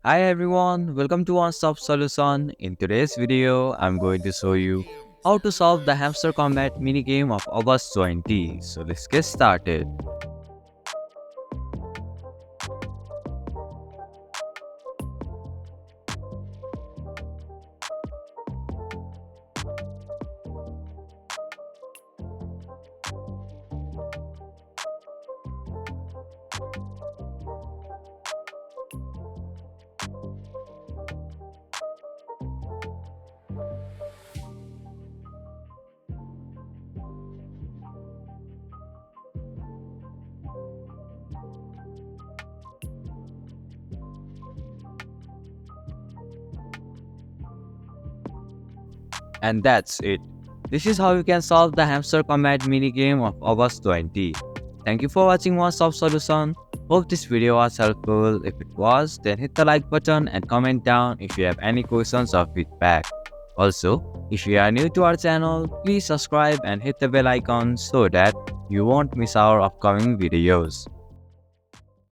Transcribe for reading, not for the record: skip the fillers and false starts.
Hi everyone, welcome to One Stop Solution. In today's video, I'm going to show you how to solve the Hamster Combat minigame of August 20. So let's get started. And that's it. This is how you can solve the Hamster Combat minigame of August 20. Thank you for watching One Stop Solution. Hope this video was helpful. If it was, then hit the like button and comment down if you have any questions or feedback. Also, if you are new to our channel, please subscribe and hit the bell icon so that you won't miss our upcoming videos.